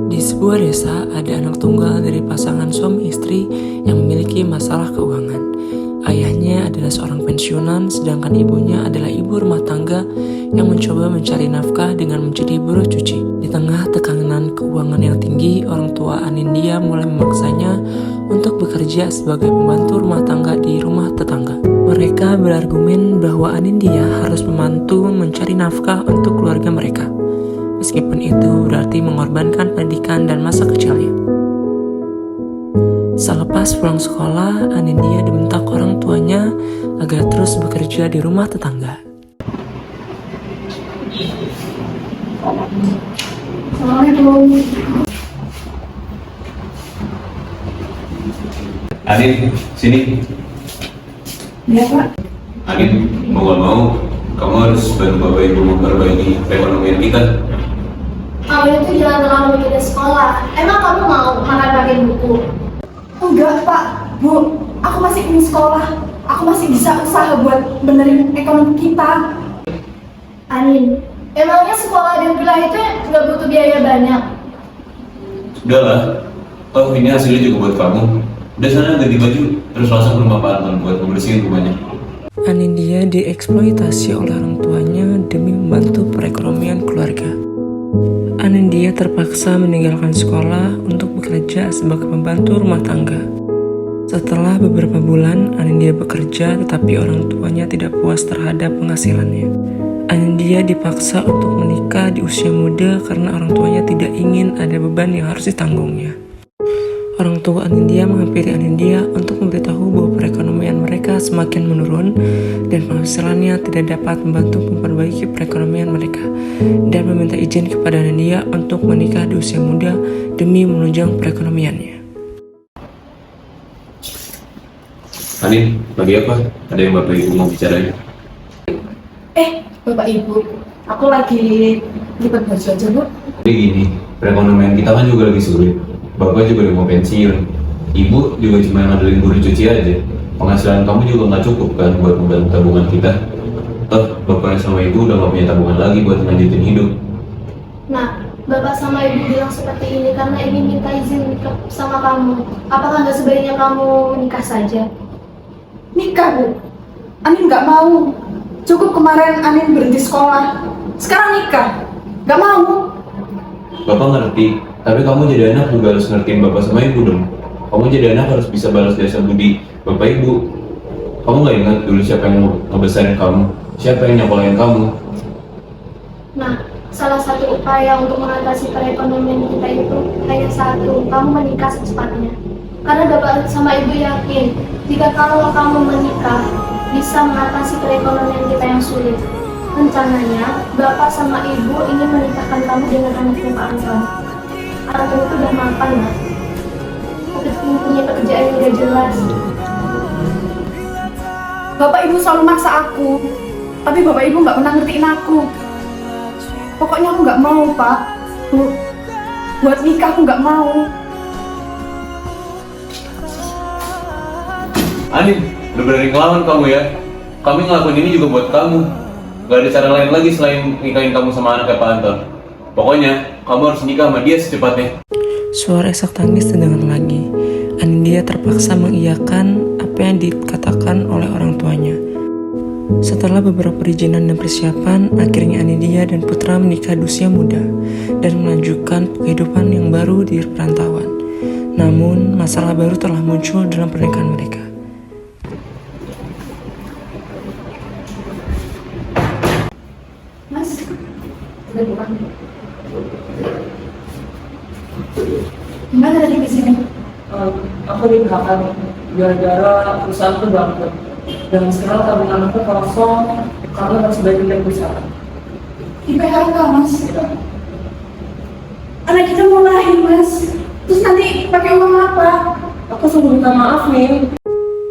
Di sebuah desa, ada anak tunggal dari pasangan suami istri yang memiliki masalah keuangan. Ayahnya adalah seorang pensiunan, sedangkan ibunya adalah ibu rumah tangga yang mencoba mencari nafkah dengan menjadi buruh cuci. Di tengah tekanan keuangan yang tinggi, orang tua Anindya mulai memaksanya untuk bekerja sebagai pembantu rumah tangga di rumah tetangga. Mereka berargumen bahwa Anindya harus membantu mencari nafkah untuk keluarga mereka. Meskipun itu berarti mengorbankan pendidikan dan masa kecilnya. Selepas pulang sekolah, Anindya dibentak orang tuanya agar terus bekerja di rumah tetangga. Assalamualaikum. Adin, sini. Ya Pak. Adin, mau gak mau, kamu harus bantu Bapak Ibu memperbaiki perekonomian kita. Kamu itu jangan terlalu mikirin sekolah. Emang kamu mau makan pakai buku? Enggak Pak, Bu. Aku masih ingin sekolah. Aku masih bisa usaha buat benerin ekonomi kita. Anin, emangnya sekolah dan kuliah itu nggak butuh biaya banyak? Udahlah, oh ini hasilnya juga buat kamu. Udah sana ganti baju, terus langsung ke rumah Pak Anton buat membersihin rumahnya. Anindya dieksploitasi oleh orang tuanya demi membantu perekonomian keluarga. Anindya terpaksa meninggalkan sekolah untuk bekerja sebagai pembantu rumah tangga. Setelah beberapa bulan, Anindya bekerja tetapi orang tuanya tidak puas terhadap penghasilannya. Anindya dipaksa untuk menikah di usia muda karena orang tuanya tidak ingin ada beban yang harus ditanggungnya. Orang tua Anindya menghampiri Anindya untuk memberitahu bahwa perekonomian mereka semakin menurun dan penghasilannya tidak dapat membantu memperbaiki perekonomian mereka, dan meminta izin kepada Anindya untuk menikah di usia muda demi menunjang perekonomiannya. Anin, lagi apa? Ada yang Bapak Ibu mau bicarain? Bapak Ibu, aku lagi lipat baju aja Bu. Jadi gini, perekonomian kita kan juga lagi sulit. Bapak juga udah mau pensiun. Ibu juga cuma ngandelin buruh cuci aja. Penghasilan kamu juga nggak cukup kan buat membantu tabungan kita. Toh, Bapak sama Ibu udah nggak punya tabungan lagi buat lanjutin hidup. Nah, Bapak sama Ibu bilang seperti ini karena ingin minta izin nikah sama kamu. Apakah nggak sebaiknya kamu menikah saja? Nikah Bu. Anin nggak mau. Cukup kemarin Anin berhenti sekolah. Sekarang nikah. Nggak mau. Bapak ngerti, tapi kamu jadi anak juga harus ngertiin Bapak sama Ibu dong. Kamu jadi anak harus bisa balas jasa budi Bapak Ibu. Kamu nggak ingat dulu siapa yang ngebesarin kamu? Siapa yang nyekolahin kamu? Nah, salah satu upaya untuk mengatasi perekonomian kita itu hanya satu, kamu menikah secepatnya. Karena Bapak sama Ibu yakin, jika kalau kamu menikah, bisa mengatasi perekonomian kita yang sulit. Rencananya, Bapak sama Ibu ingin menikahkan kamu dengan anaknya Pak Anton. Anton itu udah mapan ya, punya pekerjaan yang udah jelas. Bapak Ibu selalu maksa aku, tapi Bapak Ibu nggak pernah ngertiin aku. Pokoknya aku nggak mau Pak, Bu. Buat nikah aku nggak mau. Anin, udah berani ngelawan kamu ya. Kami ngelakuin ini juga buat kamu. Gak ada cara lain lagi selain nikahin kamu sama anaknya Pak Anton. Pokoknya, kamu harus nikah sama dia secepatnya. Suara isak tangis terdengar lagi. Anindya terpaksa mengiyakan apa yang dikatakan oleh orang tuanya. Setelah beberapa perizinan dan persiapan, akhirnya Anindya dan putra menikah di usia muda dan melanjutkan kehidupan yang baru di perantauan. Namun, masalah baru telah muncul dalam pernikahan mereka. Mas, udah bukan. Gimana tadi di sini? Aku di PHK gara-gara perusahaan itu bangkrut, dan sekarang tabungan aku kosong karena harus bayar dari perusahaan. Di PHK Mas. Anak kita mau lahir Mas. Terus nanti pakai uang apa? Aku suruh minta maaf nih.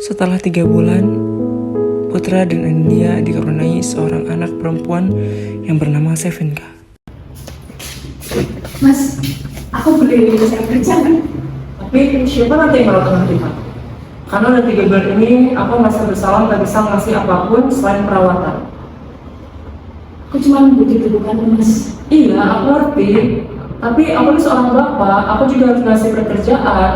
Setelah 3 bulan, Putra dan Anindya dikaruniai seorang anak perempuan yang bernama Sevinka. Mas, aku boleh saya kerja kan? Tapi siapa nanti yang merawat anak kita? Karena udah 3 bulan ini aku merasa bersalah gak bisa ngasih apapun selain perawatan. Aku cuma butuh itu bukan Mas. Iya, aku ngerti. Tapi aku ini seorang bapak, aku juga harus ngasih pekerjaan.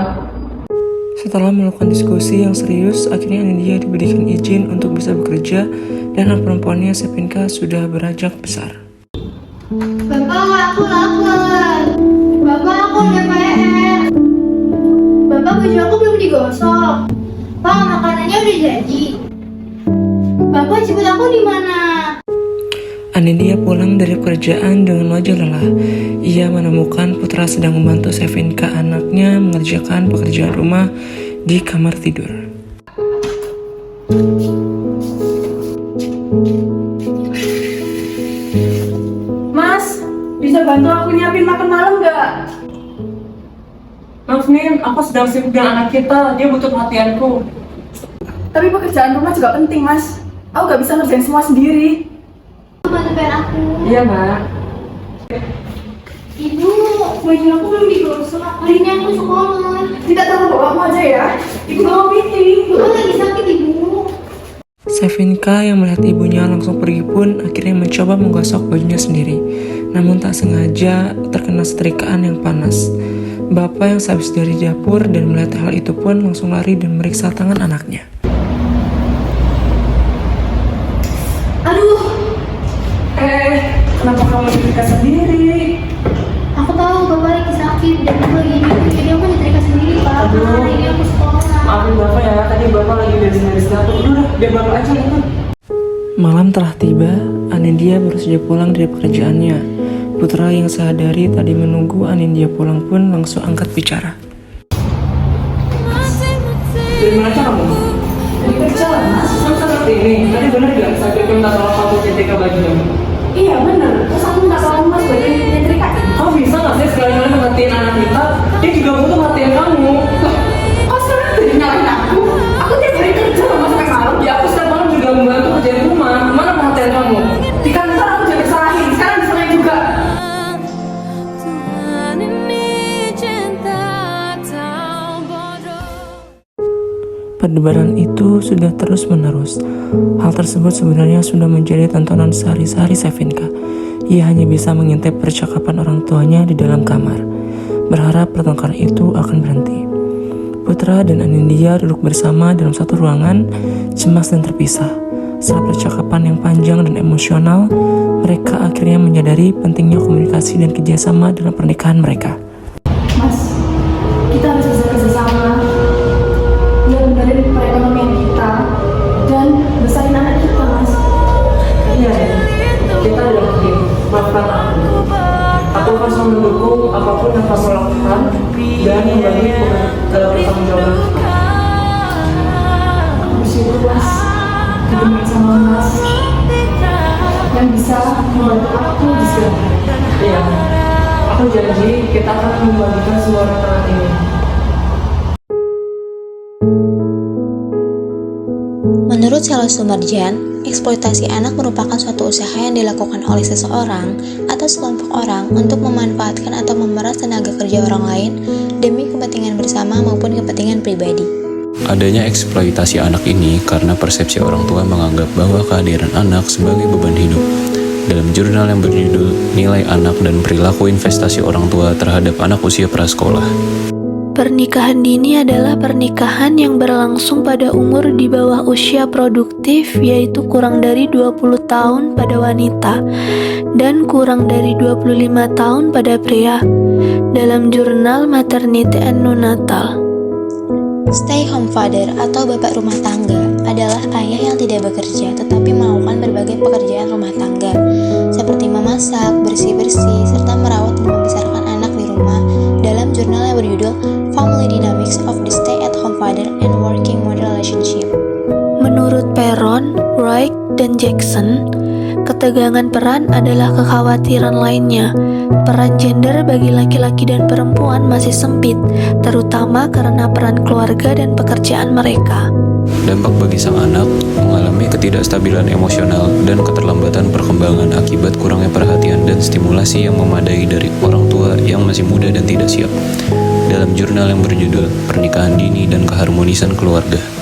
Setelah melakukan diskusi yang serius, akhirnya Anindya diberikan izin untuk bisa bekerja dan anak perempuannya Sevinka sudah beranjak besar. Bapak, aku lapar. Bapak, aku ada PR. Bapak, baju aku belum digosok. Pak, makanannya udah jadi. Bapak, jemput aku di mana? Anindya pulang dari pekerjaan dengan wajah lelah. Ia menemukan putra sedang membantu Sevinka anaknya mengerjakan pekerjaan rumah di kamar tidur. Mas, bisa bantu aku nyiapin makan malam nggak? Maaf Nin, aku sedang sibuk dengan anak kita, dia butuh perhatianku. Tapi pekerjaan rumah juga penting, Mas. Aku nggak bisa ngerjain semua sendiri. Bantu PR aku. Iya Nak. Ibu, baju aku belum digosok. Hari ini aku sekolah. Tidak terlalu bawamu aja ya. Ibu nggak mau meeting. Aku lagi sakit, Ibu. Sevinka yang melihat ibunya langsung pergi pun akhirnya mencoba menggosok bajunya sendiri. Namun tak sengaja terkena setrikaan yang panas. Bapak yang sehabis dari dapur dan melihat hal itu pun langsung lari dan meriksa tangan anaknya. Aduh, Kenapa kamu nyetrika sendiri? aku tahu Bapak lagi sakit dan aku lagi sakit, jadi aku nyetrika sendiri, Pak. Aduh. Hari ini aku sekolah. Maafin Bapak ya, tadi Bapak lagi beres-beres dapur. Udah, biar Bapak aja itu. Malam telah tiba, Anindya baru saja pulang dari pekerjaannya. Putra yang sehari tadi menunggu Anindya pulang pun langsung angkat bicara. Dari mana aja kamu? Dari kerja lah, Mas. Kamu seperti ini, tadi bener gak? Saya minta tolong kamu nyetrika bajunya. Iya bener. Terus aku minta tolong Mas buat nyetrika. Kamu bisa gak sih sekali-kali merhatiin anak kita? Dia juga butuh perhatian kamu. Kok sekarang jadi nyalain aku? Aku tiap hari kerja loh, Mas, sampai malam. Ya aku setiap malam juga membantu kerjaan rumah. Mana perhatian kamu? Di kantor aku jadi disalahin. Sekarang disalahin juga. Perdebatan itu sudah terus-menerus. Hal tersebut sebenarnya sudah menjadi tontonan sehari-hari Sevinka. Ia hanya bisa mengintip percakapan orang tuanya di dalam kamar, berharap pertengkaran itu akan berhenti. Putra dan Anindya duduk bersama dalam satu ruangan, cemas dan terpisah. Setelah percakapan yang panjang dan emosional, mereka akhirnya menyadari pentingnya komunikasi dan kerjasama dalam pernikahan mereka. Mas, kita harus bisa kerjasama. Biar benerin perekonomian kita dan besarin anak kita, Mas. Iya, kita adalah tim. Maafkan aku. Aku akan selalu mendukung apapun yang kamu lakukan dan membantu dalam pertanggungjawaban. Aku bersyukur, Mas, ketemu sama Mas yang bisa membantu aku di segala hal. Iya, aku janji kita akan membagikan semua rekaman ini. Menurut Sela Sumarjan, eksploitasi anak merupakan suatu usaha yang dilakukan oleh seseorang atau sekelompok orang untuk memanfaatkan atau memeras tenaga kerja orang lain demi kepentingan bersama maupun kepentingan pribadi. Adanya eksploitasi anak ini karena persepsi orang tua menganggap bahwa kehadiran anak sebagai beban hidup. Dalam jurnal yang berjudul Nilai Anak dan Perilaku Investasi Orang Tua Terhadap Anak Usia Prasekolah. Pernikahan dini adalah pernikahan yang berlangsung pada umur di bawah usia produktif, yaitu kurang dari 20 tahun pada wanita dan kurang dari 25 tahun pada pria. Dalam jurnal Maternity and Neonatal. Stay home father atau bapak rumah tangga adalah ayah yang tidak bekerja tetapi melakukan berbagai pekerjaan rumah tangga seperti memasak, bersih-bersih, serta merawat dan membesarkan anak di rumah dalam jurnal yang berjudul Family Dynamics of the Stay-at-Home Father and Working Mother Relationship. Menurut Perron, Wright, dan Jackson, ketegangan peran adalah kekhawatiran lainnya. Peran gender bagi laki-laki dan perempuan masih sempit, terutama karena peran keluarga dan pekerjaan mereka. Dampak bagi sang anak mengalami ketidakstabilan emosional dan keterlambatan perkembangan akibat kurangnya perhatian dan stimulasi yang memadai dari orang tua yang masih muda dan tidak siap. Dalam jurnal yang berjudul Pernikahan Dini dan Keharmonisan Keluarga.